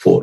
4।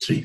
3।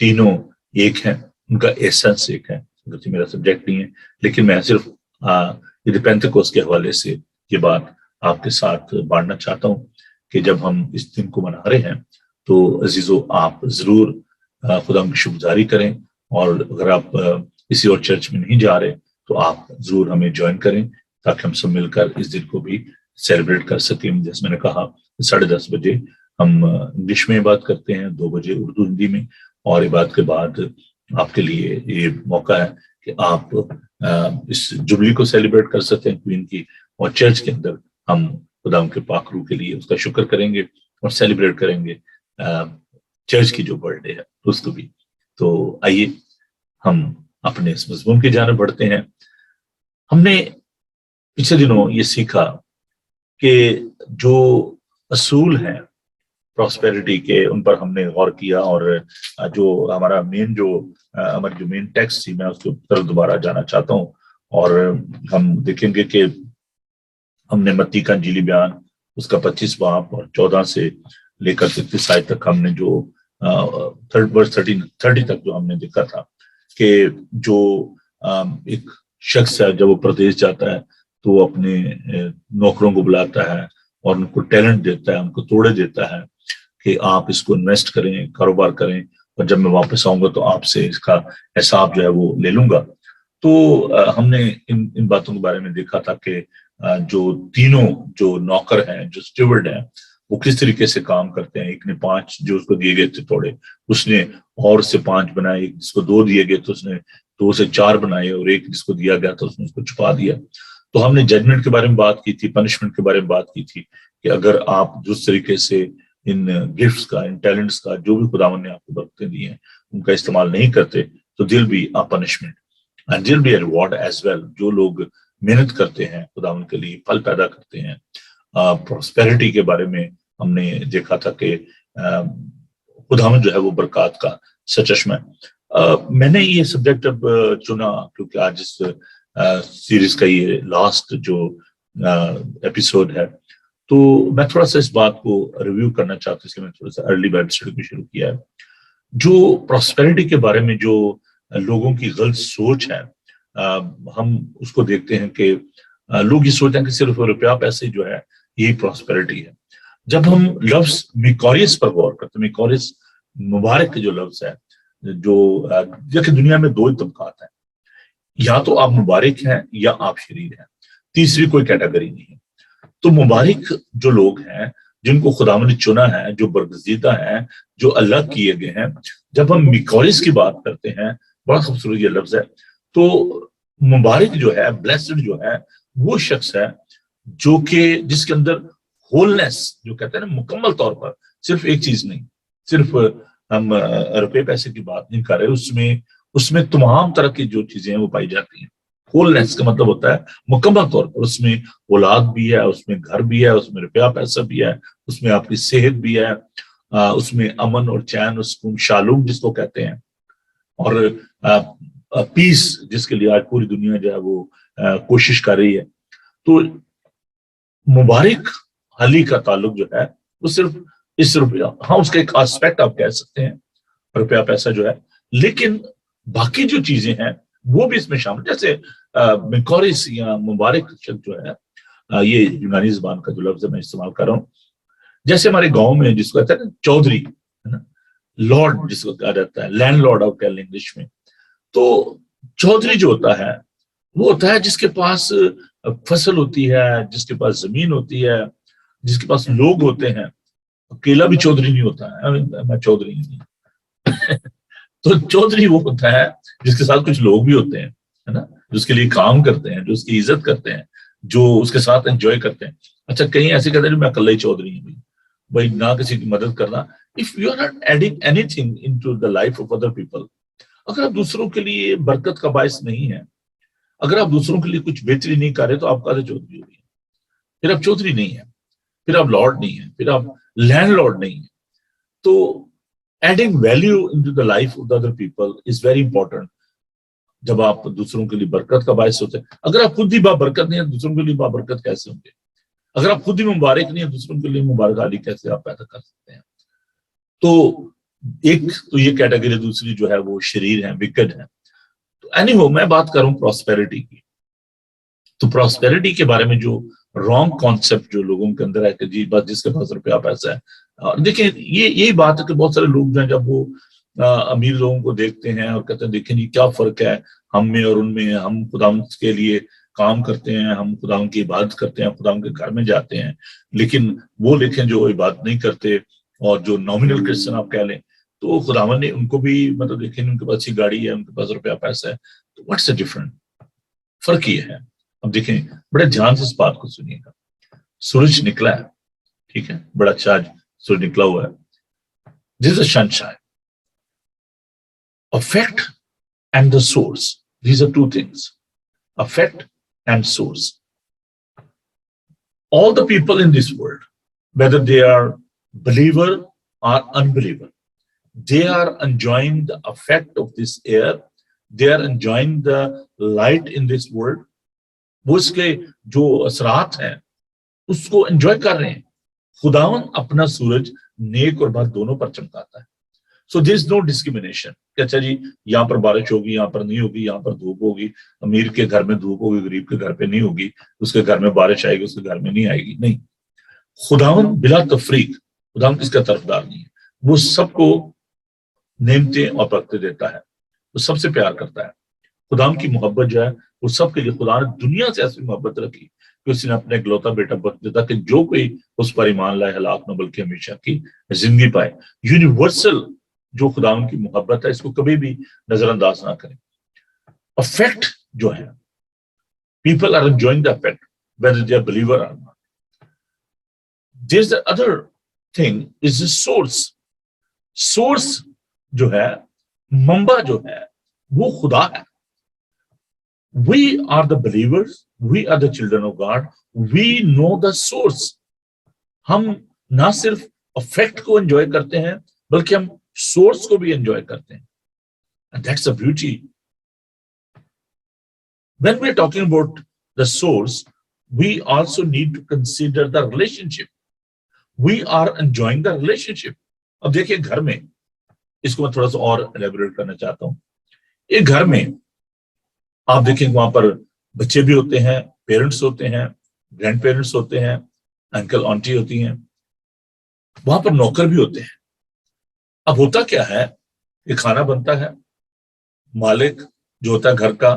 تینوں ایک ہیں, ان کا ایسنس ایک ہے. اگرچہ میرا سبجیکٹ نہیں ہے, لیکن میں صرف پینتیکوس کے حوالے سے یہ بات آپ کے ساتھ بانٹنا چاہتا ہوں کہ جب ہم اس دن کو منا رہے ہیں تو عزیزو آپ ضرور خدا کی شکرگزاری کریں, اور اگر آپ کسی اور چرچ میں نہیں جا رہے تو آپ ضرور ہمیں جوائن کریں تاکہ ہم سب مل کر اس دن کو بھی سیلیبریٹ کر سکیں. جیسے میں نے کہا 10:30 بجے ہم انگلش میں بات کرتے ہیں, 2 بجے اردو ہندی میں, اور عبادت کے بعد آپ کے لیے یہ موقع ہے کہ آپ اس جبلی کو سیلیبریٹ کر سکتے ہیں کوئین کی, اور چرچ کے اندر ہم خدا کے پاک روح کے لیے اس کا شکر کریں گے اور سیلیبریٹ کریں گے چرچ کی جو برتھ ڈے ہے اس کو بھی. تو آئیے ہم اپنے اس مضمون کی جانب بڑھتے ہیں. ہم نے پچھلے دنوں یہ سیکھا کہ جو اصول ہیں پراسپیرٹی کے ان پر ہم نے غور کیا, اور جو ہمارا ہماری مین ٹیکسٹ تھی میں اس کے طرف دوبارہ جانا چاہتا ہوں, اور ہم دیکھیں گے کہ ہم نے متی کا انجیلی بیان اس کا 25 باب اور 14 سے لے کر 33 آیت تک ہم نے جو 30 تک جو ہم نے دیکھا تھا کہ جو ایک شخص ہے جب وہ پردیس جاتا ہے تو وہ اپنے نوکروں کو بلاتا ہے اور ان کو ٹیلنٹ دیتا ہے, ان کو توڑے دیتا ہے کہ آپ اس کو انویسٹ کریں, کاروبار کریں, اور جب میں واپس آؤں گا تو آپ سے اس کا حساب جو ہے وہ لے لوں گا. تو ہم نے ان باتوں کے بارے میں دیکھا تھا کہ جو تینوں جو نوکر ہیں, جو اسٹیورڈ ہیں, وہ کس طریقے سے کام کرتے ہیں. ایک نے 5 جو اس کو دیے گئے تھے توڑے, اس نے اور سے 5 بنائے, ایک جس کو 2 دیے گئے تو اس نے 2 سے 4 بنائے, اور ایک جس کو دیا گیا تھا اس نے اس کو چھپا دیا. تو ہم نے ججمنٹ کے بارے میں بات کی تھی, پنشمنٹ کے بارے میں بات کی تھی کہ اگر آپ جس طریقے سے ان گفٹس کا, ان ٹیلنٹس کا, جو بھی خداوند نے آپ کو برکتیں دی ہیں ان کا استعمال نہیں کرتے تو دل بھی پنشمنٹ اینڈ دل بھی ریوارڈ ایز ویل. جو لوگ محنت کرتے ہیں خداوند کے لیے, پھل پیدا کرتے ہیں. پراسپیرٹی کے بارے میں ہم نے دیکھا تھا کہ خداوند جو ہے وہ برکات کا سچشمہ ہے. میں نے یہ سبجیکٹ اب چنا کیونکہ آج اس سیریز کا یہ لاسٹ جو ایپیسوڈ ہے, تو میں تھوڑا سا اس بات کو ریویو کرنا چاہتا ہوں, اس لیے میں تھوڑا سا ارلی بائبل اسٹڈی بھی شروع کیا ہے. جو پراسپیرٹی کے بارے میں جو لوگوں کی غلط سوچ ہے, ہم اس کو دیکھتے ہیں کہ لوگ یہ سوچتے ہیں کہ صرف روپیہ پیسے جو ہے یہی پراسپیرٹی ہے. جب ہم لفظ میکوریس پر غور کرتے ہیں, میکوریس مبارک جو لفظ ہے, جو دیکھیں دنیا میں 2 طبقات ہیں, یا تو آپ مبارک ہیں یا آپ شریر ہیں, تیسری کوئی کیٹیگری نہیں ہے. تو مبارک جو لوگ ہیں جن کو خداوند نے چنا ہے, جو برگزیدہ ہیں, جو الگ کیے گئے ہیں, جب ہم میکوریس کی بات کرتے ہیں, بڑا خوبصورت یہ لفظ ہے, تو مبارک جو ہے, بلیسڈ جو ہے, وہ شخص ہے جو کہ جس کے اندر ہولنس جو کہتے ہیں نا, مکمل طور پر صرف ایک چیز نہیں, صرف ہم روپے پیسے کی بات نہیں کر رہے, اس میں تمام طرح کی جو چیزیں ہیں وہ پائی جاتی ہیں. ہولنس کا مطلب ہوتا ہے مکمل طور پر, اس میں اولاد بھی ہے, اس میں گھر بھی ہے, اس میں روپیہ پیسہ بھی ہے, اس میں آپ کی صحت بھی ہے, اس میں امن اور چین اور سکون, شالوم جس کو کہتے ہیں, اور پیس جس کے لیے آج پوری دنیا جو ہے وہ کوشش کر رہی ہے. تو مبارک حلی کا تعلق جو ہے وہ صرف اس روپیہ, ہاں اس کا ایک آسپیکٹ آپ کہہ سکتے ہیں روپیہ پیسہ جو ہے, لیکن باقی جو چیزیں ہیں وہ بھی اس میں شامل. جیسے میکوریس یا مبارک شخص جو ہے, یہ یونانی زبان کا جو لفظ ہے میں استعمال کر رہا ہوں. جیسے ہمارے گاؤں میں جس کو کہتے ہیں چودھری, لارڈ جس کو کہا جاتا ہے, لینڈ لارڈ آپ کہہ لیں انگلش میں. تو چودھری جو ہوتا ہے وہ ہوتا ہے جس کے پاس فصل ہوتی ہے, جس کے پاس زمین ہوتی ہے, جس کے پاس لوگ ہوتے ہیں. اکیلا بھی چودھری نہیں ہوتا ہے, میں چودھری نہیں. تو چودھری وہ ہوتا ہے جس کے ساتھ کچھ لوگ بھی ہوتے ہیں, ہے نا, جو اس کے لیے کام کرتے ہیں, جو اس کی عزت کرتے ہیں, جو اس کے ساتھ انجوائے کرتے ہیں. اچھا کہیں ایسے کہتے ہیں میں اکیلا ہی چودھری ہوں بھائی, نہ کسی کی مدد کرنا. If you are not adding anything into the life of other people, اگر آپ دوسروں کے لیے برکت کا باعث نہیں ہے, اگر آپ دوسروں کے لیے کچھ بہتری نہیں کر رہے تو آپ کا چودھری ہو گئی, پھر آپ چودھری نہیں ہیں, پھر آپ لارڈ نہیں ہیں, پھر آپ لینڈ لارڈ نہیں ہیں. تو adding value into the life of the other people is very important. جب آپ دوسروں کے لیے برکت کا باعث ہوتے ہیں, اگر آپ خود ہی برکت نہیں ہے دوسروں کے لیے برکت کیسے ہوں گے؟ اگر آپ خود ہی مبارک نہیں ہے دوسروں کے لیے مبارک حالی کیسے آپ پیدا کر سکتے ہیں؟ تو ایک تو یہ کیٹیگری، دوسری جو ہے وہ شریر ہے، وکڈ ہے. تو اینی ہو، میں بات کروں پراسپیرٹی کی. تو پراسپیرٹی کے بارے میں جو رانگ کانسیپٹ جو لوگوں کے اندر ہے کہ جی بس جس کے پاس روپیہ پیسہ ہے. اور دیکھیں یہی بات ہے کہ بہت سارے لوگ جو ہیں جب وہ امیر لوگوں کو دیکھتے ہیں اور کہتے ہیں دیکھیں جی کیا فرق ہے ہم میں اور ان میں، ہم خداوند کے لیے کام کرتے ہیں، ہم خداوند کی عبادت کرتے ہیں، خداوند کے گھر میں جاتے ہیں، لیکن وہ دیکھیں جو عبادت نہیں کرتے اور جو نامنل کرسچن آپ کہہ لیں، تو خداوند نے ان کو بھی مطلب دیکھیں ان کے پاس اچھی گاڑی ہے، ان کے پاس روپیہ پیسہ ہے. تو واٹس اے ڈفرنٹ، فرق یہ ہے. اب دیکھیں بڑے دھیان سے اس بات کو سنیے گا. سورج نکلا ہے، ٹھیک ہے، بڑا اچھا آج سورج نکلا ہوا ہے. دس از Sunshine. Effect and the source. These are two things. Effect and source. All the people in this world, whether they are believer or unbeliever, they are enjoying the effect of this air. They are enjoying the light in this world. وہ اس کے جو اثرات ہیں اس کو enjoy کر رہے ہیں. خداوند اپنا سورج نیک اور بد دونوں پر چمکاتا ہے. So there is no discrimination کہ اچھا جی یہاں پر بارش ہوگی، یہاں پر نہیں ہوگی، یہاں پر دھوپ ہوگی، امیر کے گھر میں دھوپ ہوگی، غریب کے گھر پہ نہیں ہوگی، اس کے گھر میں بارش آئے گی، اس کے گھر میں نہیں آئے گی. نہیں، خداوند بلا تفریق، خداوند کس کا طرفدار نہیں ہے، وہ سب کو نعمتیں اور برکتیں دیتا ہے، وہ سب سے پیار کرتا ہے. خداوند کی محبت جو ہے وہ سب کے لیے، خدا نے دنیا سے ایسی محبت رکھی کہ اس نے اپنے اکلوتا بیٹا بخش دیتا کہ جو کوئی اس پر ایمان لائے ہلاک نہ بلکہ ہمیشہ کی زندگی پائے. یونیورسل جو خداوند کی محبت ہے اس کو کبھی بھی نظر انداز نہ کریں. افیکٹ جو ہے، people are enjoying the effect whether they are believer or not. There's the other thing is the source. Source جو ہے، منبع جو ہے وہ خدا ہے. We are the believers, we are the children of God, we know the source. ہم نہ صرف افیکٹ کو انجوائے کرتے ہیں بلکہ ہم سورس کو بھی انجوائے کرتے ہیں. And that's the beauty. When we're talking about the source, we also need to consider the relationship. We are enjoying the relationship. اب دیکھیں گھر میں، اس کو میں تھوڑا سا اور ایلیبوریٹ کرنا چاہتا ہوں. ایک گھر میں آپ دیکھیں وہاں پر بچے بھی ہوتے ہیں، پیرنٹس ہوتے ہیں، گرینڈ پیرنٹس ہوتے ہیں، انکل آنٹی ہوتی ہیں، وہاں پر نوکر بھی ہوتے ہیں. اب ہوتا کیا ہے کہ کھانا بنتا ہے، مالک جو ہوتا ہے گھر کا،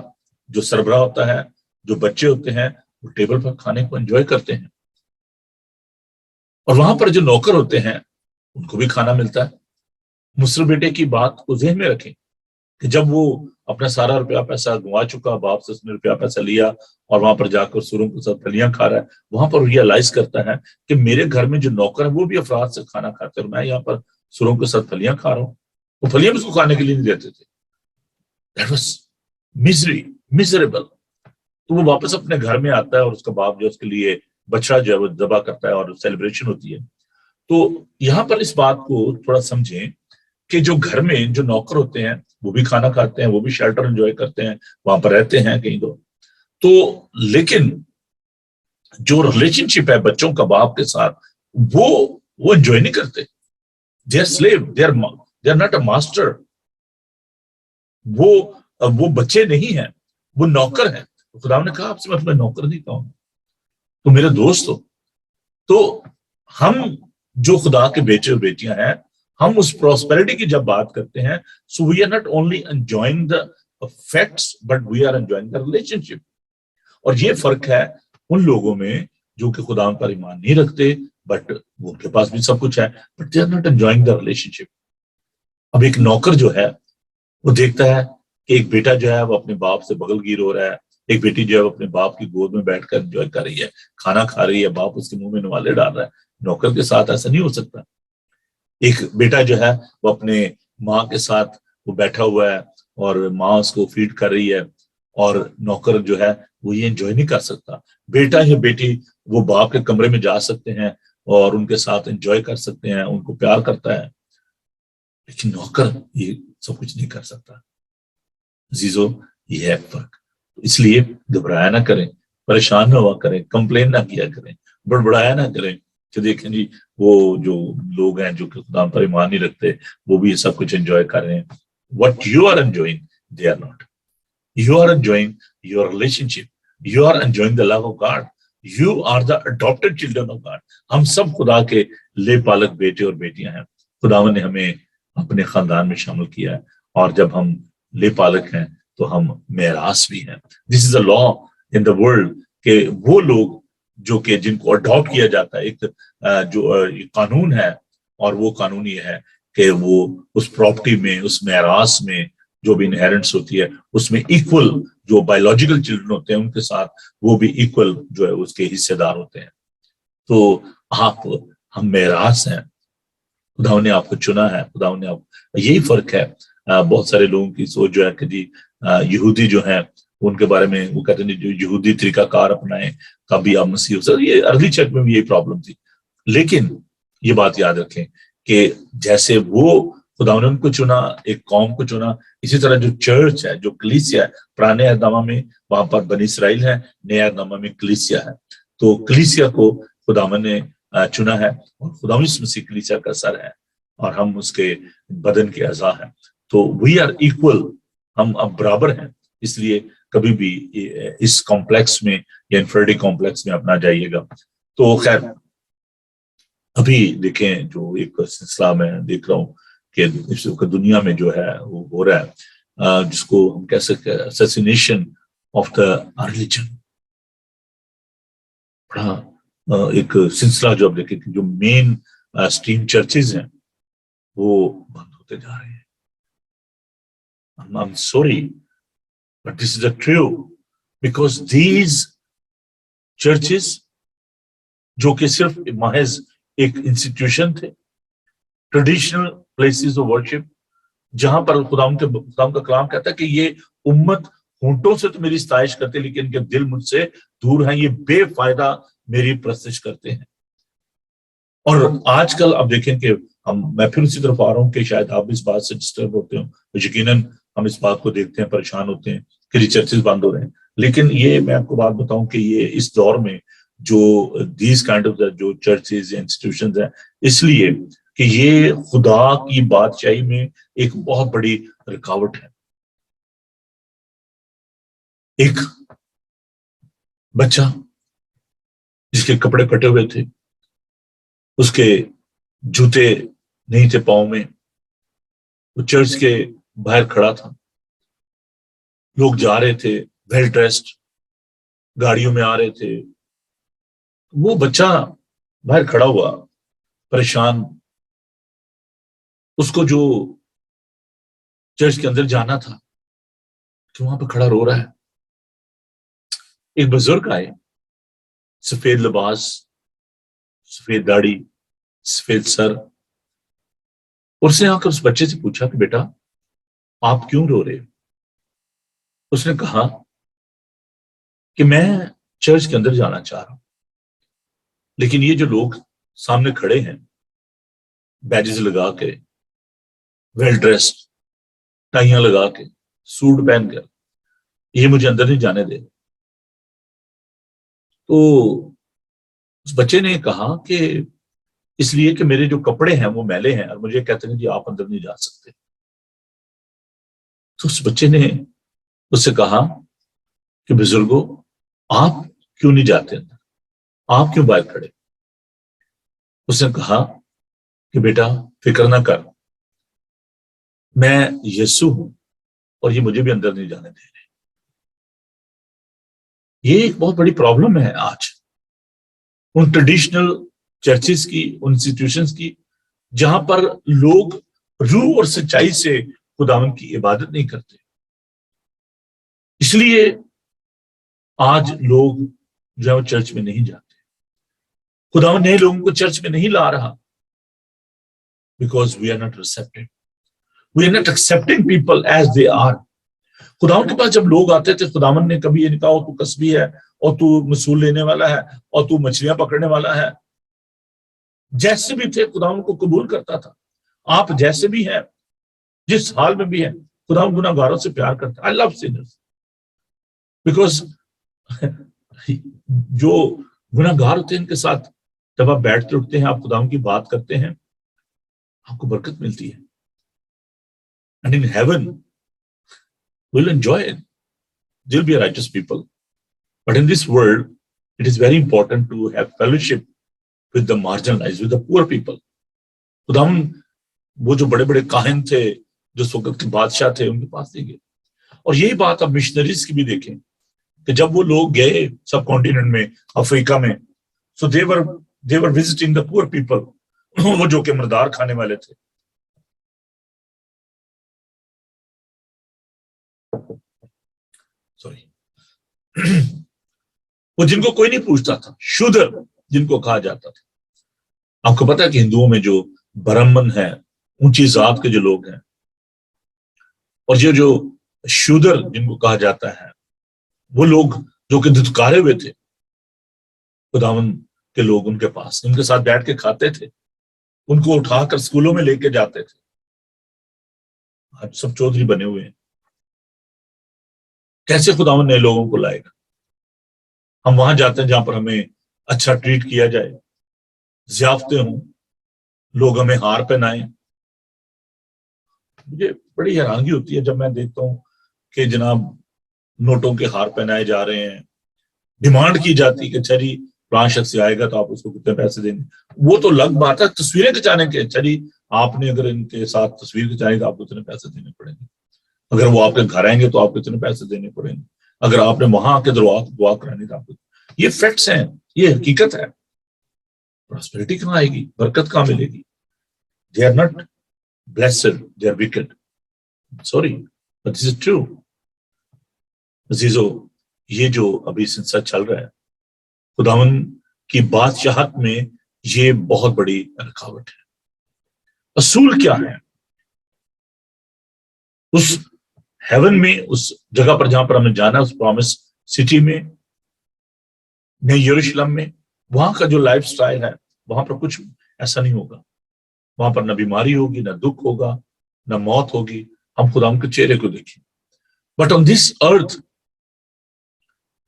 جو سربراہ ہوتا ہے، جو بچے ہوتے ہیں وہ ٹیبل پر کھانے کو انجوائے کرتے ہیں، اور وہاں پر جو نوکر ہوتے ہیں ان کو بھی کھانا ملتا ہے. مصر بیٹے کی بات کو ذہن میں رکھیں کہ جب وہ اپنا سارا روپیہ پیسہ گنوا چکا، باپ سے اس نے روپیہ پیسہ لیا اور وہاں پر جا کر سوروں کے ساتھ پھلیاں کھا رہا ہے، وہاں پر ریئلائز کرتا ہے کہ میرے گھر میں جو نوکر ہیں وہ بھی افراد سے کھانا کھاتے ہیں اور میں یہاں پر سوروں کے ساتھ پھلیاں کھا رہا ہوں. وہ پھلیاں بھی اس کو کھانے کے لیے نہیں دیتے تھے. That was misery, miserable. تو وہ واپس اپنے گھر میں آتا ہے اور اس کا باپ جو اس کے لیے بچڑا جو ہے وہ ذبح کرتا ہے اور سیلیبریشن ہوتی ہے. تو یہاں پر اس بات کو تھوڑا سمجھیں کہ جو گھر میں جو نوکر ہوتے ہیں وہ بھی کھانا کھاتے ہیں، وہ بھی شیلٹر انجوائے کرتے ہیں، وہاں پر رہتے ہیں کہیں تو لیکن جو ریلیشن شپ ہے بچوں کا باپ کے ساتھ وہ انجوائے نہیں کرتے. they are slave, they are not a master. وہ بچے نہیں ہیں، وہ نوکر ہیں. خدا نے کہا آپ سے میں تمہیں نوکر نہیں کہوں، تو میرے دوست ہو. تو ہم جو خدا کے بیٹے اور بیٹیاں ہیں، ہم اس پراسپیرٹی کی جب بات کرتے ہیں، so we are not only enjoying the effects but we are enjoying the relationship. اور یہ فرق ہے ان لوگوں میں جو کہ خدا پر ایمان نہیں رکھتے بٹ وہ کے پاس بھی سب کچھ ہے but they are not enjoying the relationship. اب ایک نوکر جو ہے وہ دیکھتا ہے کہ ایک بیٹا جو ہے وہ اپنے باپ سے بغل گیر ہو رہا ہے، ایک بیٹی جو ہے وہ اپنے باپ کی گود میں بیٹھ کر انجوائے کر رہی ہے، کھانا کھا رہی ہے، باپ اس کے منہ میں نوالے ڈال رہا ہے. نوکر کے ساتھ ایسا نہیں ہو سکتا. ایک بیٹا جو ہے وہ اپنے ماں کے ساتھ وہ بیٹھا ہوا ہے اور ماں اس کو فیڈ کر رہی ہے، اور نوکر جو ہے وہ یہ انجوائے نہیں کر سکتا. بیٹا یا بیٹی وہ باپ کے کمرے میں جا سکتے ہیں اور ان کے ساتھ انجوائے کر سکتے ہیں، ان کو پیار کرتا ہے، لیکن نوکر یہ سب کچھ نہیں کر سکتا. عزیزو یہ ہے فرق. اس لیے گھبرایا نہ کریں، پریشان نہ ہوا کریں، کمپلین نہ کیا کریں، بڑبڑایا نہ کریں کہ دیکھیں جی وہ جو لوگ ہیں جو کہ خدا پر ایمان نہیں رکھتے وہ بھی یہ سب کچھ انجوائے کر رہے ہیں. What you are enjoying, they are not. You are enjoying your relationship. You are enjoying the love of God. You are the adopted children of God. ہم سب خدا کے لے پالک بیٹے اور بیٹیاں ہیں. خداوند نے ہمیں اپنے خاندان میں شامل کیا ہے اور جب ہم لے پالک ہیں تو ہم میراث بھی ہیں. This is a law in the world کہ وہ لوگ جو کہ جن کو اڈاپٹ کیا جاتا ہے ایک جو قانون ہے اور وہ قانون یہ ہے کہ وہ اس پراپرٹی میں اس میراث میں جو بھی انہیرنس ہوتی ہے اس میں ایکول جو بایولوجیکل چلڈرن ہوتے ہیں ان کے ساتھ وہ بھی ایکول جو ہے اس کے حصے دار ہوتے ہیں. تو ہم میراث ہیں. خدا نے آپ کو چنا ہے. خدا نے آپ یہی فرق ہے. بہت سارے لوگوں کی سوچ جو ہے کہ جی یہودی جو ہیں ان کے بارے میں وہ کہتے ہیں جو یہودی طریقہ کار اپنائیں کبھی آپ مسیح ہو سکتے. یہ ارلی چرچ میں بھی یہی پرابلم تھی. لیکن یہ بات یاد رکھیں کہ جیسے وہ خدا نے ان کو چنا ایک قوم کو چنا اسی طرح جو چرچ ہے جو کلیسیا ہے پرانے عہد نامہ میں وہاں پر بنی اسرائیل ہے نئے عہد نامہ میں کلیسیا ہے. تو کلیسیا کو خداوند نے چنا ہے اور خداوند یسوع مسیح کلیسیا کا سر ہے اور ہم اس کے بدن کے اعضاء ہیں. تو وی آر ایکول. ہم اب برابر ہیں. اس لیے کبھی بھی اس کمپلیکس میں یا انفرٹی کمپلیکس میں اپنا جائیے گا. تو خیر ابھی دیکھیں جو ایک سلسلہ میں دیکھ رہا ہوں کہ اس دنیا میں جو ہے وہ ہو رہا ہے جس کو ہم کہہ سکتے ہیں اسیسینیشن آف دا ریلیجن. بڑا ایک سلسلہ جو آپ دیکھیں کہ جو مین اسٹریم چرچز ہیں وہ بند ہوتے جا رہے ہیں. I'm sorry but this is the true because these churches جو کہ صرف محض ایک انسٹیٹیوشن تھے ٹریڈیشنل پلیسز آف ورشپ جہاں پر خدا کا کلام کہتا ہے کہ یہ امت ہونٹوں سے تو میری ستائش کرتے لیکن ان کے دل مجھ سے دور ہیں. یہ بے فائدہ میری پرستش کرتے ہیں. اور آج کل اب دیکھیں کہ میں پھر اسی طرف آ رہا ہوں کہ شاید آپ اس بات سے ڈسٹرب ہوتے ہوں. یقیناً ہم اس بات کو دیکھتے ہیں پریشان ہوتے ہیں کہ یہ چرچز بند ہو رہے ہیں. لیکن یہ میں آپ کو بات بتاؤں کہ یہ اس دور میں جو دیز کائنڈ آف جو چرچز انسٹیٹیوشنز ہیں اس لیے کہ یہ خدا کی بادشاہی میں ایک بہت بڑی رکاوٹ ہے. ایک بچہ جس کے کپڑے کٹے ہوئے تھے اس کے جوتے نہیں تھے پاؤں میں وہ چرچ کے باہر کھڑا تھا. لوگ جا رہے تھے ویل ڈریسڈ گاڑیوں میں آ رہے تھے. وہ بچہ باہر کھڑا ہوا پریشان. اس کو جو چرچ کے اندر جانا تھا کہ وہاں پہ کھڑا رو رہا ہے. ایک بزرگ آئے سفید لباس سفید داڑھی سفید سر اور اس نے آ کر اس بچے سے پوچھا کہ بیٹا آپ کیوں رو رہے ہو؟ اس نے کہا کہ میں چرچ کے اندر جانا چاہ رہا ہوں لیکن یہ جو لوگ سامنے کھڑے ہیں بیجز لگا کے ویل ڈریسڈ ٹائیاں لگا کے سوٹ پہن کر یہ مجھے اندر نہیں جانے دے. تو اس بچے نے کہا کہ اس لیے کہ میرے جو کپڑے ہیں وہ میلے ہیں اور مجھے کہتے ہیں جی آپ اندر نہیں جا سکتے. تو اس بچے نے اس سے کہا کہ بزرگوں آپ کیوں نہیں جاتے اندر؟ آپ کیوں باہر کھڑے؟ اس نے کہا کہ بیٹا فکر نہ کر میں یسوع ہوں اور یہ مجھے بھی اندر نہیں جانے دے رہے. یہ ایک بہت بڑی پرابلم ہے آج ان ٹریڈیشنل چرچز کی انسٹیٹیوشنز کی جہاں پر لوگ روح اور سچائی سے خداوند کی عبادت نہیں کرتے. اس لیے آج لوگ جو ہے وہ چرچ میں نہیں جاتے. خداوند نئے لوگوں کو چرچ میں نہیں لا رہا because we are not receptive. We are not accepting people as they are. خداوند کے پاس جب لوگ آتے تھے خداوند نے کبھی یہ نہیں کہا تو کسبی ہے اور تو مسول لینے والا ہے اور تو مچھلیاں پکڑنے والا ہے. جیسے بھی تھے خداوند کو قبول کرتا تھا. آپ جیسے بھی ہیں جس حال میں بھی ہیں خداوند گناہ گاروں سے پیار کرتا ہے. I love sinners because جو گناہ گار ہوتے ہیں ان کے ساتھ جب آپ بیٹھتے اٹھتے ہیں، آپ خداوند کی بات کرتے ہیں، آپ کو برکت ملتی ہے. And in heaven, we'll enjoy it. There'll be a righteous people. But in this world, it is very important to have fellowship with the marginalized, with the poor people. خداوند وہ جو بڑے بڑے کاہن تھے، جو اس وقت کے بادشاہ تھے، ان کے پاس نہیں گئے. اور یہی بات آپ مشنریز کی بھی دیکھیں کہ جب وہ لوگ گئے سب کانٹیننٹ میں، افریقہ میں، so they were visiting the poor people. وہ جو کہ مردار کھانے والے تھے. سوری وہ جن کو کوئی نہیں پوچھتا تھا، شودر جن کو کہا جاتا تھا. آپ کو پتا ہے کہ ہندوؤں میں جو برہمن ہیں، اونچی ذات کے جو لوگ ہیں، اور یہ جو شودر جن کو کہا جاتا ہے، وہ لوگ جو کہ دھتکارے ہوئے تھے، خداوند کے لوگ ان کے پاس، ان کے ساتھ بیٹھ کے کھاتے تھے، ان کو اٹھا کر اسکولوں میں لے کے جاتے تھے. آج سب چودھری بنے ہوئے ہیں. کیسے خداوند نئے لوگوں کو لائے گا؟ ہم وہاں جاتے ہیں جہاں پر ہمیں اچھا ٹریٹ کیا جائے، ضیافتیں ہوں، لوگ ہمیں ہار پہنائیں. مجھے بڑی حیرانگی ہوتی ہے جب میں دیکھتا ہوں کہ جناب نوٹوں کے ہار پہنائے جا رہے ہیں، ڈیمانڈ کی جاتی کہ اچھا جی فلاں شخص سے آئے گا تو آپ اس کو کتنے پیسے دیں گے. وہ تو الگ بات ہے تصویریں کھچانے کے. اچھا جی آپ نے اگر ان کے ساتھ تصویر کھچانی تو آپ کو اتنے پیسے دینے پڑیں گے. اگر وہ آپ کے گھر آئیں گے تو آپ کو اتنے پیسے دینے پڑیں گے. اگر آپ نے وہاں آ کے دعا کرانی تو آپ کو. یہ فیکٹس ہیں، یہ حقیقت ہے. پراسپیرٹی کہاں آئے گی؟ برکت کہاں ملے گی؟ They are not blessed, they are wicked. Sorry, but this is true. عزیزو، یہ جو ابھی سلسلہ چل رہا ہے، خداوند کی بادشاہت میں یہ بہت بڑی رکاوٹ ہے. اصول کیا ہے؟ اس ہیون میں، اس جگہ پر جہاں پر ہمیں جانا ہے، اس پرومس سٹی میں، نئے یروشلم میں، وہاں کا جو لائف سٹائل ہے، وہاں پر کچھ ایسا نہیں ہوگا. وہاں پر نہ بیماری ہوگی، نہ دکھ ہوگا، نہ موت ہوگی. ہم خداوند کے چہرے کو دیکھیں. But on this earth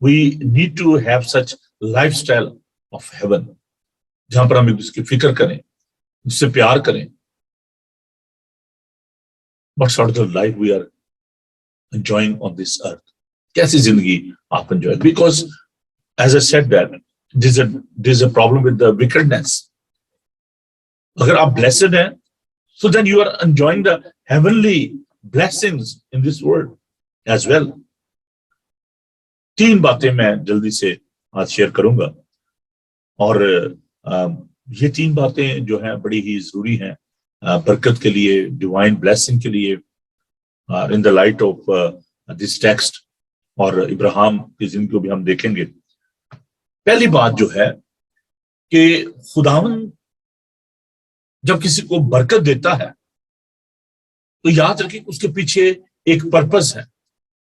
we need to have such lifestyle of heaven, جہاں پر ہم ایک دوسرے کی فکر کریں، اس سے پیار کریں. What sort of the life we are enjoying on this earth? کیسی زندگی آپ enjoy? Because as I said that there's a problem with the wickedness. اگر آپ blessed ہیں so then you are enjoying the heavenly blessings in this world as well. 3 باتیں میں جلدی سے آج شیئر کروں گا، اور یہ 3 باتیں جو ہیں بڑی ہی ضروری ہیں برکت کے لیے، ڈیوائن بلیسنگ کے لیے، in the light of this text. اور ابراہیم کی زندگی کو بھی ہم دیکھیں گے. پہلی بات جو ہے کہ خداوند جب کسی کو برکت دیتا ہے تو یاد رکھیں اس کے پیچھے ایک پرپس ہے.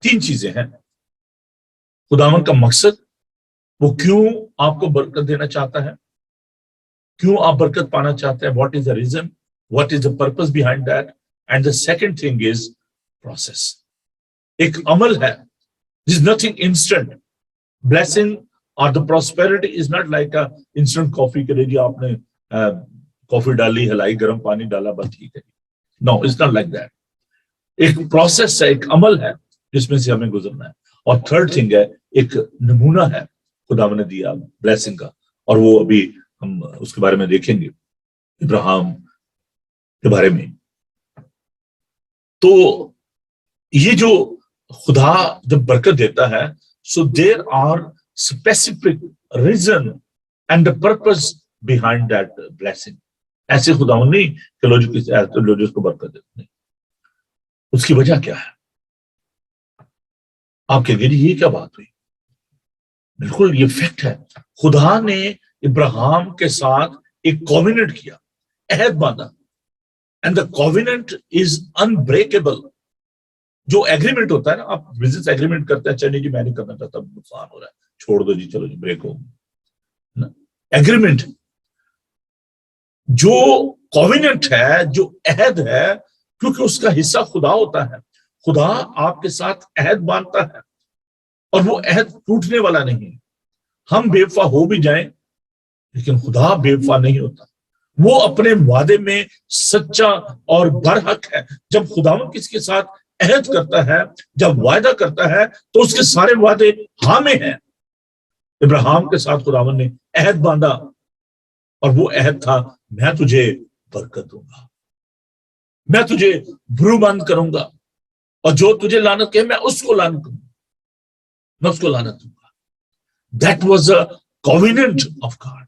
3 چیزیں ہیں. خداوند کا مقصد، وہ کیوں آپ کو برکت دینا چاہتا ہے، کیوں آپ برکت پانا چاہتے ہیں، what is the reason, what is the purpose behind that. And the second thing is process. ایک عمل ہے. This is nothing instant. Blessing or the prosperity is not like a instant coffee کے لیے آپ نے کافی ڈالی، ہلائی، گرم پانی ڈالا، بس ٹھیک ہے. No, it's not like that. ایک پروسیس ہے، ایک عمل ہے جس میں سے ہمیں گزرنا ہے. اور تھرڈ تھنگ ہے، ایک نمونہ ہے خدا نے دیا بلیسنگ کا، اور وہ ابھی ہم اس کے بارے میں دیکھیں گے ابراہیم کے بارے میں. تو یہ جو خدا جب برکت دیتا ہے، so there are specific reason and purpose behind that blessing. ایسے خدا نہیں کہ لوگ جس کو برکت دیتے ہیں. اس کی وجہ کیا ہے؟ آپ کہیں گے یہ کیا بات ہوئی؟ بالکل یہ فیکٹ ہے. خدا نے ابراہیم کے ساتھ ایک کووننٹ کیا، عہد باندھا. And the covenant is unbreakable. جو ایگریمنٹ ہوتا ہے نا، آپ بزنس ایگریمنٹ کرتے ہیں، چلیے جی میں نہیں کرنا چاہتا، نقصان ہو رہا ہے، چھوڑ دو جی، چلو جی بریک ہو. ایگریمنٹ جو کووننٹ ہے، جو عہد ہے، کیونکہ اس کا حصہ خدا ہوتا ہے. خدا آپ کے ساتھ عہد باندھتا ہے اور وہ عہد ٹوٹنے والا نہیں ہے. ہم بے وفا ہو بھی جائیں لیکن خدا بے وفا نہیں ہوتا، وہ اپنے وعدے میں سچا اور برحق ہے۔ جب خداوند کسی کے ساتھ عہد کرتا ہے، جب وعدہ کرتا ہے، تو اس کے سارے وعدے ہاں میں ہیں۔ ابراہیم کے ساتھ خداوند نے عہد باندھا، اور وہ عہد تھا میں تجھے برکت دوں گا، میں تجھے بھرو بند کروں گا، اور جو تجھے لعنت کہے میں اس کو لعنت کروں گا، میں اس کو لعنت دوں گا۔ That was a covenant of God۔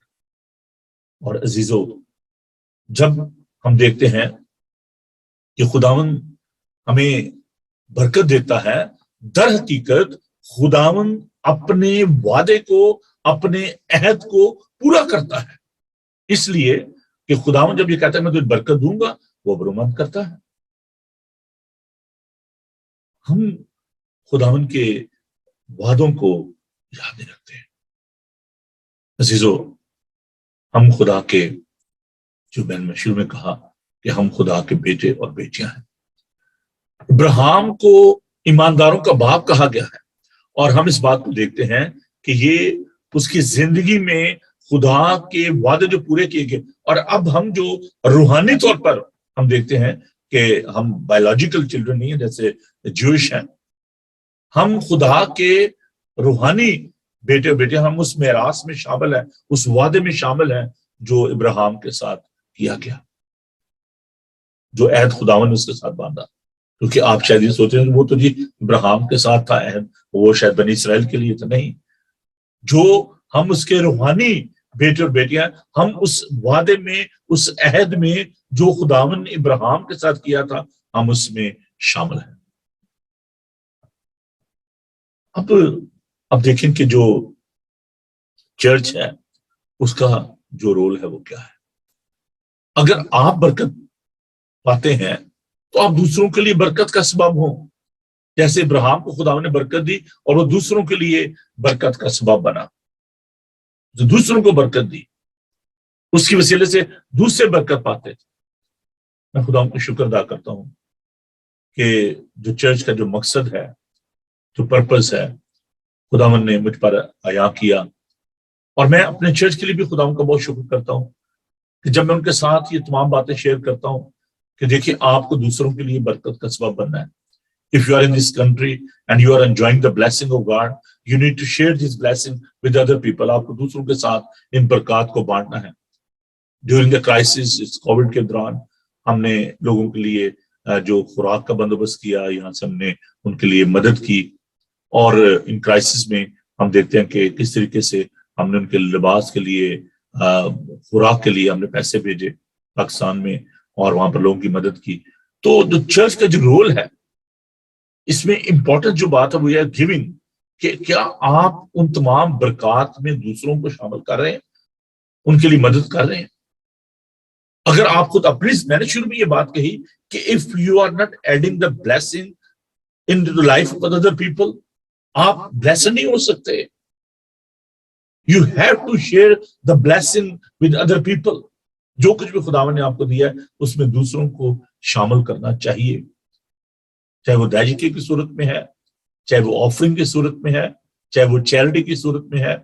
اور عزیزو، جب ہم دیکھتے ہیں کہ خداوند ہمیں برکت دیتا ہے، در حقیقت خداوند اپنے وعدے کو، اپنے عہد کو پورا کرتا ہے۔ اس لیے کہ خداوند جب یہ کہتا ہے میں تجھے برکت دوں گا، وہ برمند کرتا ہے۔ ہم خداوند کے وعدوں کو یاد نہیں رکھتے ہیں۔ عزیزو، ہم خدا کے، جو میں نے شروع میں کہا کہ ہم خدا کے بیٹے اور بیٹیاں ہیں۔ ابراہیم کو ایمانداروں کا باپ کہا گیا ہے، اور ہم اس بات کو دیکھتے ہیں کہ یہ اس کی زندگی میں خدا کے وعدے جو پورے کیے گئے۔ اور اب ہم جو روحانی طور پر ہم دیکھتے ہیں کہ ہم بایولوجیکل چلڈرن نہیں ہیں جیسے جوش ہیں، ہم خدا کے روحانی بیٹے بیٹے، ہم اس میراث میں شامل ہیں، اس وعدے میں شامل ہیں جو ابراہیم کے ساتھ کیا گیا، جو عہد خداوند نے اس کے ساتھ باندھا۔ کیونکہ آپ شاید یہ سوچ رہے ہیں کہ وہ تو جی ابراہیم کے ساتھ تھا عہد، وہ شاید بنی اسرائیل کے لیے تو نہیں۔ جو ہم اس کے روحانی بیٹے اور بیٹیاں، ہم اس وعدے میں، اس عہد میں جو خداوند نے ابراہیم کے ساتھ کیا تھا، ہم اس میں شامل ہیں۔ اب دیکھیں کہ جو چرچ ہے اس کا جو رول ہے وہ کیا ہے۔ اگر آپ برکت پاتے ہیں تو آپ دوسروں کے لیے برکت کا سبب ہوں، جیسے ابراہیم کو خداوند نے برکت دی اور وہ دوسروں کے لیے برکت کا سبب بنا، جو دوسروں کو برکت دی، اس کی وسیلے سے دوسرے برکت پاتے تھے۔ میں خداوند کا شکر ادا کرتا ہوں کہ جو چرچ کا جو مقصد ہے، جو پرپس ہے، خداوند نے مجھ پر عطا کیا، اور میں اپنے چرچ کے لیے بھی خداوند کا بہت شکر کرتا ہوں کہ جب میں ان کے ساتھ یہ تمام باتیں شیئر کرتا ہوں کہ دیکھیں آپ کو دوسروں کے لیے برکت کا سبب بننا ہے۔ If you are in this country and you are enjoying the blessing of God, you need to share this blessing with other people۔ آپ کو دوسروں کے ساتھ ان برکات کو بانٹنا ہے۔ During the crisis، اس کووڈ کے دوران ہم نے لوگوں کے لیے جو خوراک کا بندوبست کیا، یہاں سے ہم نے ان کے لیے مدد کی، اور ان کرائسس میں ہم دیکھتے ہیں کہ کس طریقے سے ہم نے ان کے لباس کے لیے، خوراک کے لیے ہم نے پیسے بھیجے پاکستان میں، اور وہاں پر لوگوں کی مدد کی۔ تو جو چرچ کا جو رول ہے، اس میں امپورٹنٹ جو بات ہے وہ یہ گیونگ، کہ کیا آپ ان تمام برکات میں دوسروں کو شامل کر رہے ہیں، ان کے لیے مدد کر رہے ہیں۔ اگر آپ خود اپنی، میں نے شروع میں یہ بات کہی کہ if you are not adding the blessing into the life of other people، آپ blessed نہیں ہو سکتے۔ You have to share the blessing with other people۔ جو کچھ بھی خداوند نے آپ کو دیا ہے اس میں دوسروں کو شامل کرنا چاہیے، چاہے وہ داجکے کی صورت میں ہے، چاہے وہ آفرنگ کی صورت میں ہے، چاہے وہ چیریٹی کی صورت میں ہے،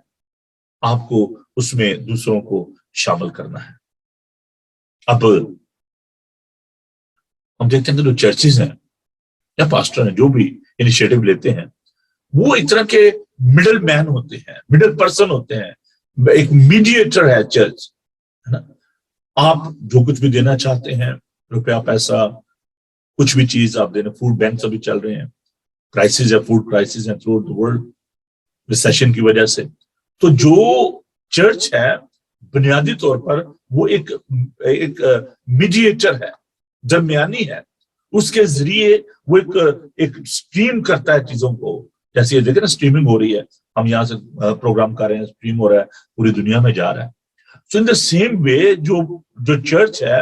آپ کو اس میں دوسروں کو شامل کرنا ہے۔ اب ہم دیکھتے ہیں کہ جو چرچز ہیں یا پاسٹر ہیں جو بھی انیشیٹو لیتے ہیں، وہ ایک طرح کے مڈل مین ہوتے ہیں، مڈل پرسن ہوتے ہیں، ایک میڈیٹر ہے چرچ، ہے نا۔ آپ جو کچھ بھی دینا چاہتے ہیں، روپیہ پیسہ، کچھ بھی چیز آپ دینا، فوڈ بینکس ابھی چل رہے ہیں، کرائسس ہے، فوڈ کرائسس ہے through out the world recession کی وجہ سے۔ تو جو چرچ ہے بنیادی طور پر وہ ایک میڈیٹر ہے، درمیانی ہے، اس کے ذریعے وہ ایک اسٹریم کرتا ہے چیزوں کو۔ جیسے یہ دیکھیں نا، اسٹریمنگ ہو رہی ہے، ہم یہاں سے پروگرام کر رہے ہیں، اسٹریم ہو رہا ہے، پوری دنیا میں جا رہا ہے۔ سو ان دا سیم وے جو چرچ ہے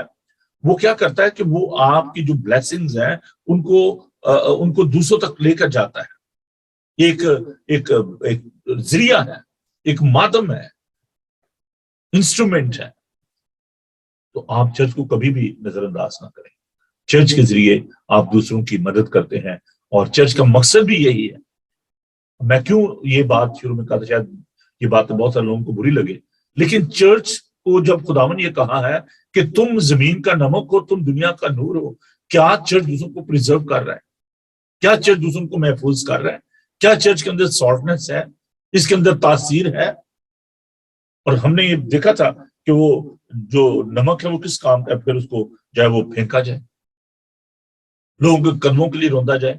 وہ کیا کرتا ہے کہ وہ آپ کی جو بلیسنگز ہیں ان کو دوسروں تک لے کر جاتا ہے، ایک ذریعہ ہے، ایک مادھم ہے، انسٹرومنٹ ہے۔ تو آپ چرچ کو کبھی بھی نظر انداز نہ کریں۔ چرچ کے ذریعے آپ دوسروں کی مدد کرتے ہیں، اور چرچ کا مقصد بھی یہی ہے۔ میں کیوں یہ بات شروع میں کہا تھا، شاید یہ بات بہت سارے لوگوں کو بری لگے، لیکن چرچ کو جب خداوند یہ کہا ہے کہ تم زمین کا نمک ہو، تم دنیا کا نور ہو، کیا چرچ دوسروں کو پریزرو کر رہا ہے؟ کیا چرچ دوسروں کو محفوظ کر رہا ہے؟ کیا چرچ کے اندر سالٹنس ہے؟ اس کے اندر تاثیر ہے؟ اور ہم نے یہ دیکھا تھا کہ وہ جو نمک ہے وہ کس کام کا ہے، پھر اس کو جو ہے وہ پھینکا جائے، لوگوں کے قدموں کے لیے روندا جائے۔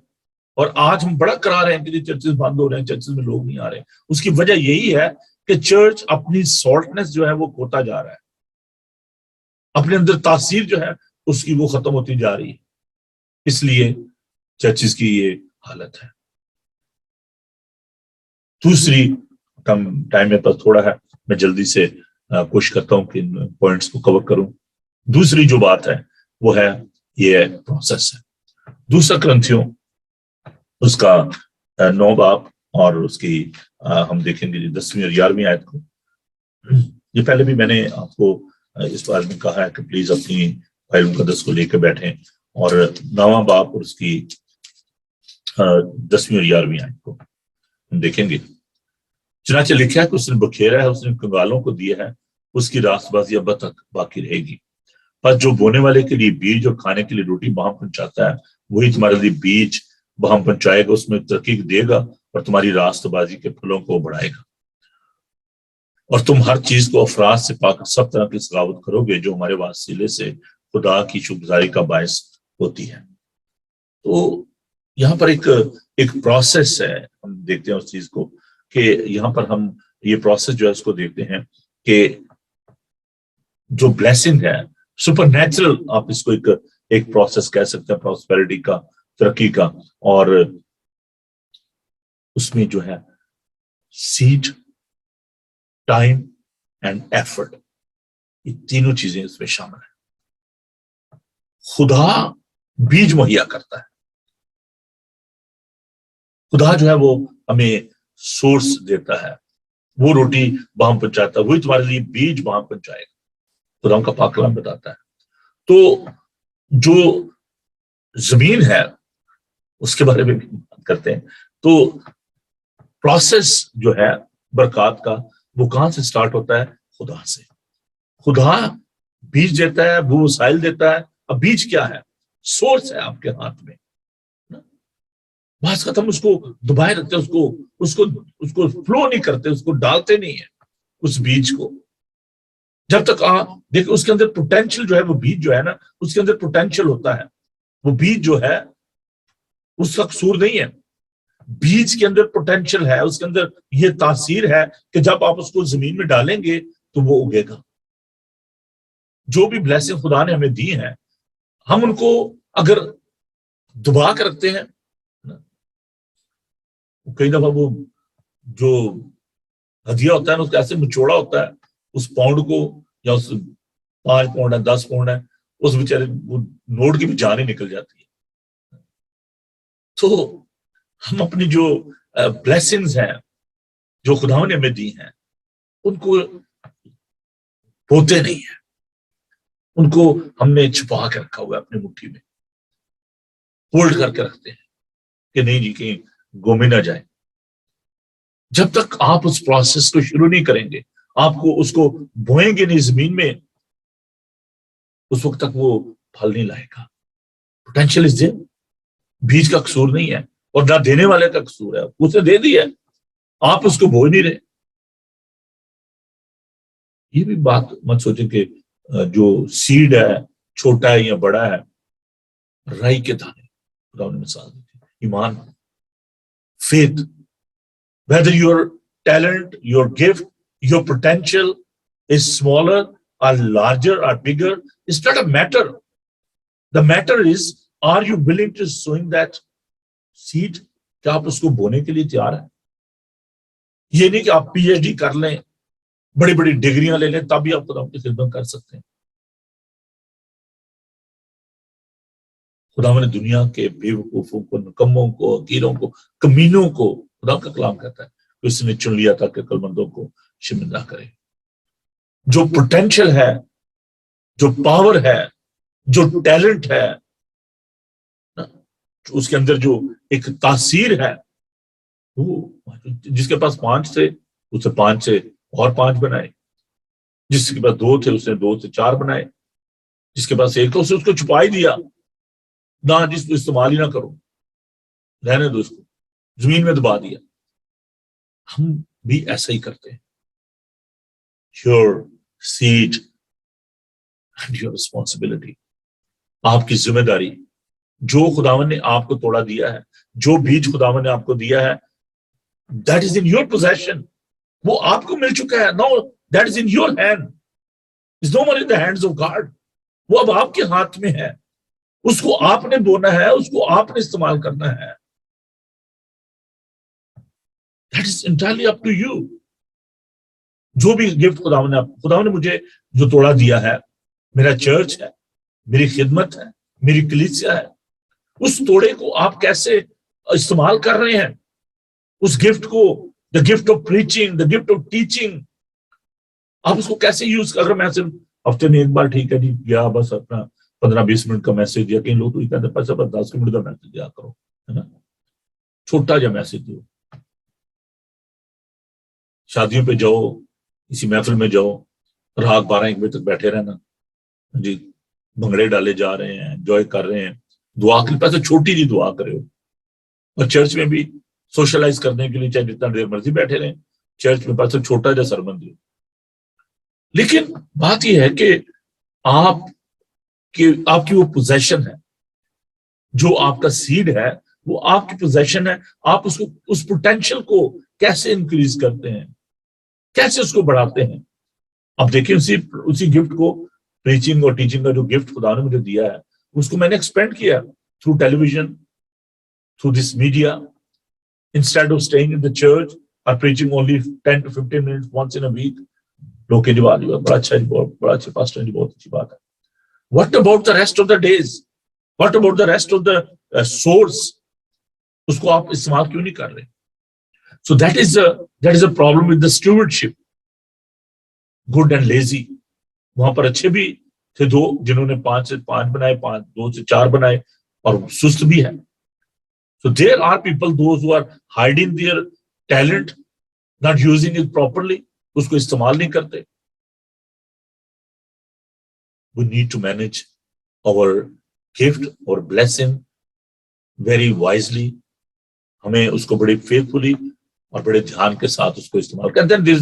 اور آج ہم بڑا کرا رہے ہیں کہ چرچز بند ہو رہے ہیں، چرچز میں لوگ نہیں آ رہے ہیں۔ اس کی وجہ یہی ہے کہ چرچ اپنی سالٹنس جو ہے وہ کھوتا جا رہا ہے، اپنے اندر تاثیر جو ہے اس کی وہ ختم ہوتی جا رہی ہے، اس لیے چرچز کی یہ حالت ہے۔ دوسری، ٹائم میرے پاس تھوڑا ہے، میں جلدی سے کوشش کرتا ہوں کہ ان پوائنٹس کو کور کروں۔ دوسری جو بات ہے وہ ہے یہ پروسیس ہے۔ دوسرا کرنتھیوں اس کا 9 باب اور اس کی ہم دیکھیں گے 10ویں اور 11ویں آیت کو۔ یہ پہلے بھی میں نے آپ کو اس بارے میں کہا ہے کہ پلیز اپنی فائل مقدس کو لے کے بیٹھیں، اور 9واں باب اور اس کی 10ویں اور 11ویں آیت کو ہم دیکھیں گے۔ چنانچہ لکھا ہے کہ اس نے بکھیرا ہے، اس نے کنگالوں کو دیا ہے، اس کی راست بازی اب تک باقی رہے گی۔ پر جو بونے والے کے لیے بیج اور کھانے کے لیے روٹی وہاں پہنچاتا ہے، وہی تمہارے لیے بیج وہاں پہنچائے گا، اس میں ترقی دے گا اور تمہاری راست بازی کے پھلوں کو بڑھائے گا، اور تم ہر چیز کو افراد سے پا کر سب طرح کی سخاوت کرو گے جو ہمارے وسیلے سے خدا کی شکرگزاری کا باعث ہوتی ہے۔ تو یہاں پر ایک پروسیس ہے، ہم دیکھتے ہیں اس چیز کو کہ یہاں پر ہم یہ پروسیس جو ہے اس کو دیکھتے ہیں کہ جو بلیسنگ ہے سپر نیچرل، آپ اس کو ایک پروسیس کہہ سکتے ہیں پراسپیرٹی کا، ترقی کا، اور اس میں جو ہے سیڈ، ٹائم اینڈ ایفرٹ، یہ تینوں چیزیں اس میں شامل ہیں۔ خدا بیج مہیا کرتا ہے، خدا جو ہے وہ ہمیں سورس دیتا ہے، وہ روٹی وہاں پہنچاتا ہے، وہی تمہارے لیے بیج وہاں پہنچائے گا، خدا کا پاک کلام بتاتا ہے۔ تو جو زمین ہے اس کے بارے میں بھی بات کرتے ہیں، تو پروسیس جو ہے برکات کا وہ کہاں سے سٹارٹ ہوتا ہے؟ خدا سے۔ خدا بیج دیتا ہے، وہ وسائل دیتا ہے۔ اب بیج کیا ہے؟ سورس ہے آپ کے ہاتھ میں، بعض ختم اس کو دبائے رکھتے، اس کو فلو نہیں کرتے، اس کو ڈالتے نہیں ہیں اس بیج کو، جب تک دیکھیں اس کے اندر پوٹینشل جو ہے، وہ بیج جو ہے نا اس کے اندر پوٹینشل ہوتا ہے، وہ بیج جو ہے اس کا قصور نہیں ہے، بیج کے اندر پوٹینشل ہے، اس کے اندر یہ تاثیر ہے کہ جب آپ اس کو زمین میں ڈالیں گے تو وہ اگے گا۔ جو بھی بلیسنگ خدا نے ہمیں دی ہیں، ہم ان کو اگر دبا کے رکھتے ہیں، کئی دفعہ وہ جو ہدیہ ہوتا ہے نا اس کا ایسے نچوڑا ہوتا ہے اس پاؤنڈ کو، یا اس 5 پاؤنڈ ہے 10 پاؤنڈ ہے، اس بیچارے وہ نوٹ کی بھی جان ہی نکل جاتی ہے۔ تو ہم اپنی جو بلیسنگز ہیں جو خدا نے ہمیں دی ہیں ان کو بوتے نہیں ہیں، ان کو ہم نے چھپا کے رکھا ہوا ہے اپنی مٹھی میں، ہولڈ کر کے رکھتے ہیں کہ نہیں جی کہیں گم نہ جائے۔ جب تک آپ اس پروسیس کو شروع نہیں کریں گے، آپ کو اس کو بوئیں گے نہیں زمین میں، اس وقت تک وہ پھل نہیں لائے گا۔ پوٹینشیل اس دن بیج کا قصور نہیں ہے، اور نہ دینے والے کا قصور ہے، اس نے دے دی ہے، آپ اس کو بو نہیں رہے۔ یہ بھی بات مت سوچیں کہ جو سیڈ ہے چھوٹا ہے یا بڑا ہے، رائی کے دانے خدا نے مثال دی تھی، ایمان، faith, whether your talent, your gift, your potential is smaller or larger or bigger, it's not a matter. The matter is, are you willing to sowing that seed? کیا آپ اس کو بونے کے لیے تیار ہیں؟ یہ نہیں کہ آپ پی ایچ ڈی کر لیں، بڑی بڑی ڈگریاں لے لیں تب بھی آپ خدا کی خدمت کر سکتے ہیں۔ خدا نے دنیا کے بے وقوفوں کو، نکموں کو، حقیروں کو، کمینوں کو، خدا کا کلام کہتا ہے کہ اس نے چن لیا تھا کہ عقل مندوں کو شرمندہ کرے۔ جو پوٹینشل ہے، جو پاور ہے، جو ٹیلنٹ ہے، اس کے اندر جو ایک تاثیر ہے، وہ جس کے پاس 5 تھے اسے 5 سے اور 5 بنائے، جس کے پاس 2 تھے اس نے 2 سے 4 بنائے، جس کے پاس 1 تھا اسے اس کو چھپا ہی دیا، نہ جس کو استعمال ہی نہ کرو، رہنے دو اس کو، زمین میں دبا دیا۔ ہم بھی ایسا ہی کرتے ہیں۔ Your seed and your responsibility، آپ کی ذمہ داری، جو خداوند نے آپ کو توڑا دیا ہے، جو بیج خداوند نے آپ کو دیا ہے، that is in your possession، وہ آپ کو مل چکا ہے۔ No, that is in your hand، it's no more in the hands of God، وہ اب آپ کے ہاتھ میں ہے، اس کو آپ نے بونا ہے، اس کو آپ نے استعمال کرنا ہے۔ That is entirely up to you۔ جو بھی گفٹ خداوند نے مجھے جو توڑا دیا ہے، میرا چرچ ہے، میری خدمت ہے، میری کلیسیا ہے، اس توڑے کو آپ کیسے استعمال کر رہے ہیں، اس گفٹ کو، the gift of preaching, the gift of teaching, آپ اس کو کیسے یوز کر رہے ہیں۔ میں صرف ہفتے میں ایک بار ٹھیک ہے جی گیا، بس اپنا 15-20 منٹ کا میسج دیا، کئی لوگ تو یہ کہتے ہیں 10 منٹ کا میسج دیا کرو، ہے نا، چھوٹا جا میسج دو۔ شادیوں پہ جاؤ، کسی محفل میں جاؤ، رات 12-1 بجے تک بیٹھے رہنا جی، بھنگڑے ڈالے جا رہے ہیں، انجوائے کر رہے ہیں، دعا کے پاس چھوٹی جی دعا کرے ہو۔ اور چرچ میں بھی سوشلائز کرنے کے لیے چاہے جتنا دیر مرضی بیٹھے رہیں، چرچ میں پاس چھوٹا جا سرمن دو۔ لیکن بات یہ ہے کہ آپ کی وہ پوزیشن ہے، جو آپ کا سیڈ ہے وہ آپ کی پوزیشن ہے، آپ اس کو، اس پوٹینشل کو کیسے انکریز کرتے ہیں، کیسے اس کو بڑھاتے ہیں۔ اب دیکھیں اسی گفٹ کو، پریچنگ اور ٹیچنگ کا جو گفٹ خدا نے مجھے دیا ہے، اس کو میں نے ایکسپینڈ کیا through television, through this media. Instead of staying in the church اور preaching only 10 to 15 minutes once in a week، لوگ کے جواب بڑا اچھا جی، بڑا اچھا پاسٹر جی، بہت اچھی بات ہے۔ What about the rest of the days؟ What about the rest of the source؟ اس کو آپ استعمال کیوں نہیں کر رہے؟ So that is a problem with the stewardship۔ good and lazy، وہاں پر اچھے بھی تھے 2 جنہوں نے 5 سے 5 بنائے، 2 سے 4 بنائے، اور سست بھی ہے۔ So there are people, those who are hiding their talent، not using it properly، اس کو استعمال نہیں کرتے۔ We need to manage our gift or blessing very wisely۔ ہمیں اس کو بڑے فیتھفلی اور بڑے دھیان کے ساتھ اس کو استعمال کرتے ہیں۔ There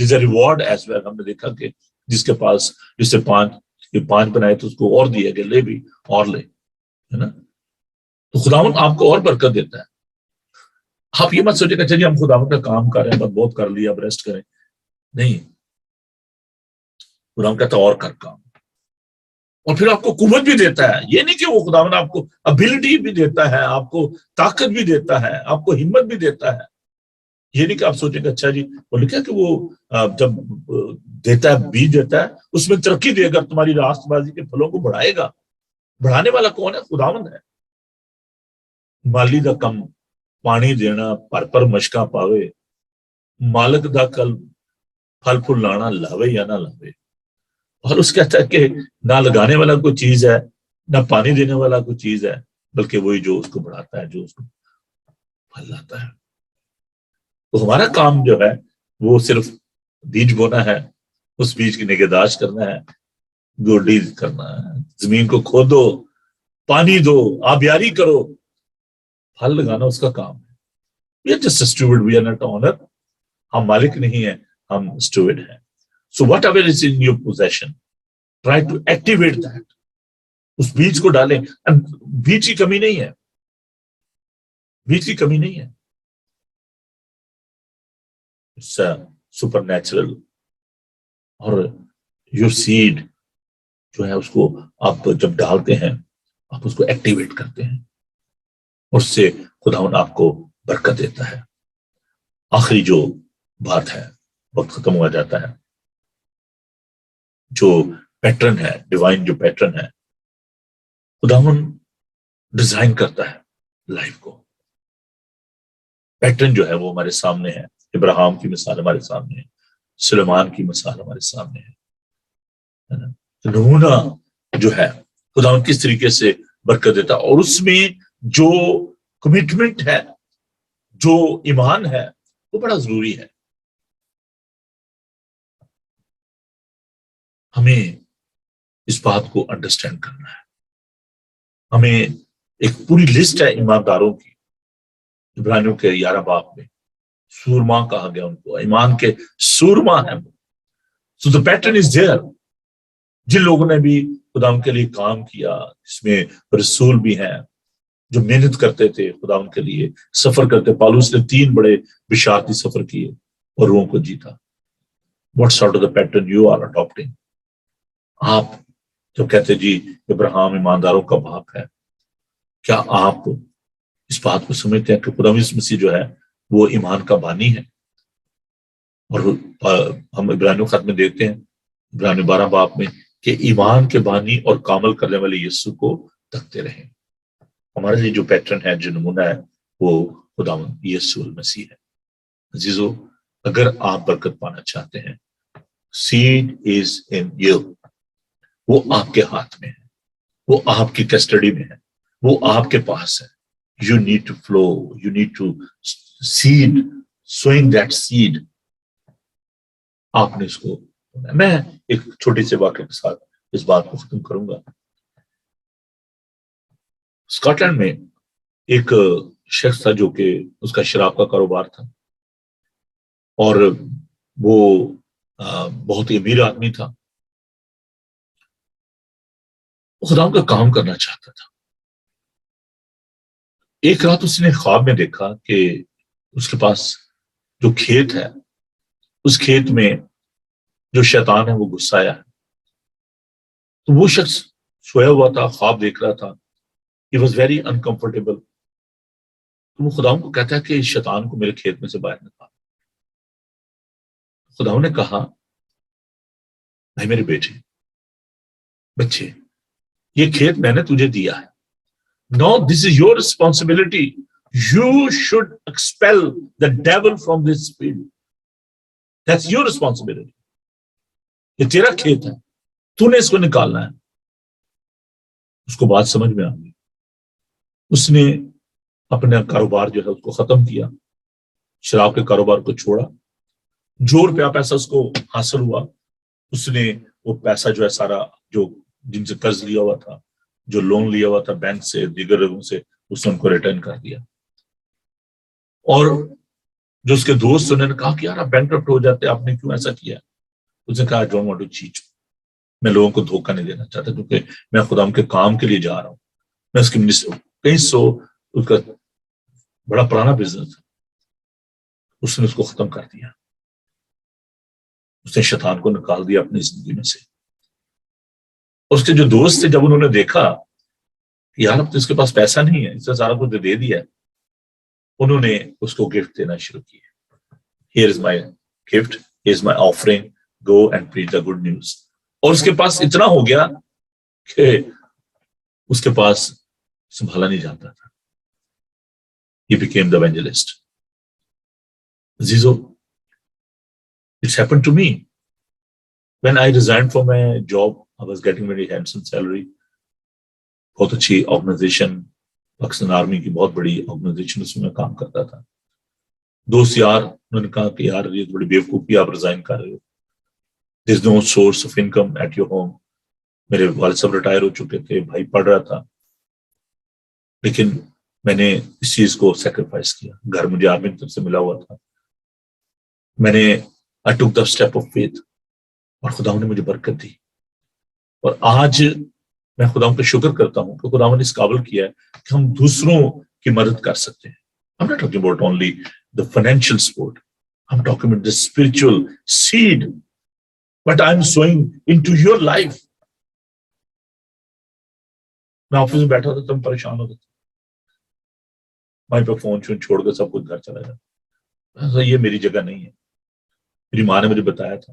is a reward as well۔ ہم نے دیکھا کہ جس کے پاس، جس سے 5 بنائے تو اس کو اور دیا گیا، لے بھی اور لے، ہے نا۔ تو خداوند آپ کو اور برکت دیتا ہے۔ آپ یہ مت سوچے کہ اچھا جی ہم خداوند کا کام کر رہے ہیں، بہت کر لیا، اب ریسٹ کریں، نہیں، خداوند کہتا اور کر کام، اور پھر آپ کو قوت بھی دیتا ہے۔ یہ نہیں کہ وہ خداوند آپ کو ابیلٹی بھی دیتا ہے، آپ کو طاقت بھی دیتا ہے، آپ کو ہمت بھی دیتا ہے۔ یہ نہیں کہ آپ سوچیں کہ اچھا جی وہ لکھا کہ وہ جب دیتا ہے، بیج دیتا ہے، اس میں ترقی دے گا، تمہاری راست بازی کے پھلوں کو بڑھائے گا۔ بڑھانے والا کون ہے؟ خداوند ہے۔ مالی دا کم پانی دینا، پر مشکا پاوے، مالک دا کل پھل پھول لانا، لاوے یا نہ لاوے۔ اور اس کہتا ہے کہ نہ لگانے والا کوئی چیز ہے، نہ پانی دینے والا کوئی چیز ہے، بلکہ وہی جو اس کو بڑھاتا ہے، جو اس کو پھل لاتا ہے۔ تو ہمارا کام جو ہے وہ صرف بیج بونا ہے، اس بیج کی نگہداشت کرنا ہے، گوڈی کرنا ہے، زمین کو کھودو، پانی دو، آبیاری کرو، پھل لگانا اس کا کام ہے۔ We are just a steward، we are not owner۔ ہم مالک نہیں ہیں، ہم steward ہیں۔ So whatever is in your possession، try to activate that۔ اس بیج کو ڈالیں۔ بیج کی کمی نہیں ہے، بیج کی کمی نہیں ہے، it's supernatural۔ اور your seed جو ہے اس کو آپ جب ڈالتے ہیں، آپ اس کو ایکٹیویٹ کرتے ہیں، اس سے خداوند آپ کو برکت دیتا ہے۔ آخری جو بات ہے، وقت ختم ہو جاتا ہے، جو پیٹرن ہے، ڈیوائن جو پیٹرن ہے، خداوند ڈیزائن کرتا ہے لائف کو۔ پیٹرن جو ہے وہ ہمارے سامنے ہے، ابراہیم کی مثال ہمارے سامنے ہے، سلیمان کی مثال ہمارے سامنے ہے۔ نمونہ جو ہے خداوند کس طریقے سے برکت دیتا ہے، اور اس میں جو کمٹمنٹ ہے، جو ایمان ہے، وہ بڑا ضروری ہے۔ ہمیں اس بات کو انڈرسٹینڈ کرنا ہے. ہمیں ایک پوری لسٹ ہے ایمانداروں کی. عبرانیوں کے 11 باب میں سورما کہا گیا ان کو، ایمان کے سورما ہے. So the pattern is there. جن لوگوں نے بھی خدا ان کے لیے کام کیا، اس میں رسول بھی ہیں جو محنت کرتے تھے خدا ان کے لیے، سفر کرتے. پالوس نے 3 بڑے بشارتی سفر کیے اور روحوں کو جیتا. What sort of the pattern you are adopting؟ آپ جو کہتے جی ابراہیم ایمانداروں کا باپ ہے، کیا آپ اس بات کو سمجھتے ہیں کہ خدا یسوع مسیح جو ہے وہ ایمان کا بانی ہے؟ اور ہم عبرانیوں خط میں دیکھتے ہیں عبرانیوں 12 باب میں کہ ایمان کے بانی اور کامل کرنے والے یسوع کو تکتے رہیں. ہمارے لیے جو پیٹرن ہے، جو نمونہ ہے، وہ خدا یسوع مسیح ہے. عزیزو، اگر آپ برکت پانا چاہتے ہیں، سیڈ از ان یو، وہ آپ کے ہاتھ میں ہے، وہ آپ کی کسٹڈی میں ہے، وہ آپ کے پاس ہے. You need to flow, you need to seed, sowing that seed. آپ نے اس کو، میں ایک چھوٹے سے واقعے کے ساتھ اس بات کو ختم کروں گا. اسکاٹ لینڈ میں ایک شخص تھا جو کہ اس کا شراب کا کاروبار تھا، اور وہ بہت ہی امیر آدمی تھا. خدا کا کام کرنا چاہتا تھا. ایک رات اس نے خواب میں دیکھا کہ اس کے پاس جو کھیت ہے، اس کھیت میں جو شیطان ہے وہ گھس آیا ہے. تو وہ شخص سویا ہوا تھا، خواب دیکھ رہا تھا. He was very uncomfortable. تو وہ خداؤں کو کہتا ہے کہ شیطان کو میرے کھیت میں سے باہر نکال. خداؤں نے کہا، بھائی میرے بچے، یہ کھیت میں نے تجھے دیا ہے. No, this is your responsibility. You should expel the devil from this field. That's your responsibility. یہ تیرا کھیت ہے، تو نے اس کو نکالنا ہے. اس کو بات سمجھ میں آ گئی. اس نے اپنا کاروبار جو ہے اس کو ختم کیا، شراب کے کاروبار کو چھوڑا. جو روپیہ پیسہ اس کو حاصل ہوا، اس نے وہ پیسہ جو ہے سارا، جو جن سے قرض لیا ہوا تھا، جو لون لیا ہوا تھا بینک سے، دیگر لوگوں سے، اس نے ان کو ریٹرن کر دیا. اور جو اس کے دوست انہوں نے کہا کہ یار آپ بینکرپٹ ہو جاتے، آپ نے کیوں ایسا کیا؟ اس نے کہا I don't want to cheat. میں لوگوں کو دھوکہ نہیں دینا چاہتا، کیونکہ میں خدا کے کام کے لیے جا رہا ہوں. میں اس کی کئی سو، اس کا بڑا پرانا بزنس ہے، اس نے اس کو ختم کر دیا. اس نے شیطان کو نکال دیا اپنی زندگی میں سے. اور اس کے جو دوست تھے، جب انہوں نے دیکھا یار اب تو اس کے پاس پیسہ نہیں ہے، اس نے سارا کچھ دے دیا، انہوں نے اس کو گفٹ دینا شروع کیا. Here is my gift, here is my offering, go and preach the good news. اور اس کے پاس اتنا ہو گیا کہ اس کے پاس سنبھالا نہیں جاتا تھا. He became the evangelist. Azizo, it's happened to me. When I resigned from my job, I was getting very handsome salary. بہت اچھی آرگنائزیشن، پاکستان آرمی کی بہت بڑی آرگنائزیشن، اس میں کام کرتا تھا. دوست یار انہوں نے کہا کہ یار یہ بڑی بیوقوفی، آپ ریزائن کر رہے ہو. There is no source of income at your home. میرے والد صاحب ریٹائر ہو چکے تھے، بھائی پڑھ رہا تھا، لیکن میں نے اس چیز کو سیکریفائس کیا. گھر مجھے آرمی کی طرف سے ملا ہوا تھا. میں نے I took the step of faith، اور خدا نے مجھے برکت دی. اور آج میں خدا کا شکر کرتا ہوں کہ خدا نے اس قابل کیا ہے کہ ہم دوسروں کی مدد کر سکتے ہیں. I'm not talking about only the financial support. I'm talking about the spiritual seed. But I'm sowing into your life. میں آفس میں بیٹھا تھا، تم پریشان ہو گئے، وہیں پہ فون چھوڑ کر سب کچھ گھر چلا جاتا. یہ میری جگہ نہیں ہے. میری ماں نے مجھے بتایا تھا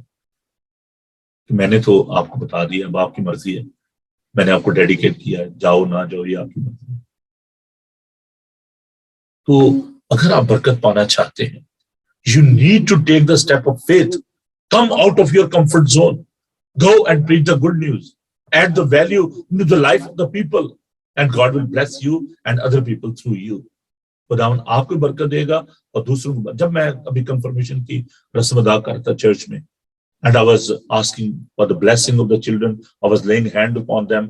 کہ میں نے تو آپ کو بتا دیا، اب آپ کی مرضی ہے، میں نے آپ کو ڈیڈیکیٹ کیا ہے، جاؤ نہ جاؤ یہ آپ کی مرضی ہے. تو اگر آپ برکت پانا چاہتے ہیں، you need to take the step of faith. Come out of your comfort zone. Go and preach the good news. Add the value into the life of the people. And God will bless you and other people through you. خداوند آپ کو برکت دے گا اور دوسروں کو. جب میں ابھی کنفرمیشن کی رسم ادا کرتا چرچ میں، and I was asking for the blessing of the children. I was laying hand upon them.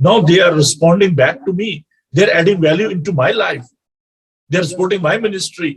Now they are responding back to me. They are adding value into my life. They are supporting my ministry.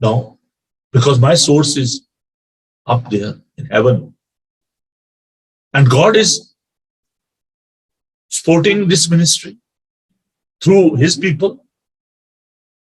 No, because my source is up there in heaven. And God is supporting this ministry through his people.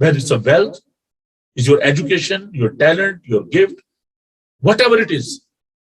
whether it's a wealth, is your education, your talent, your gift, whatever it is,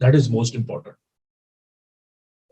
That is most important.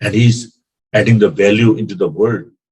and he is adding the value into the world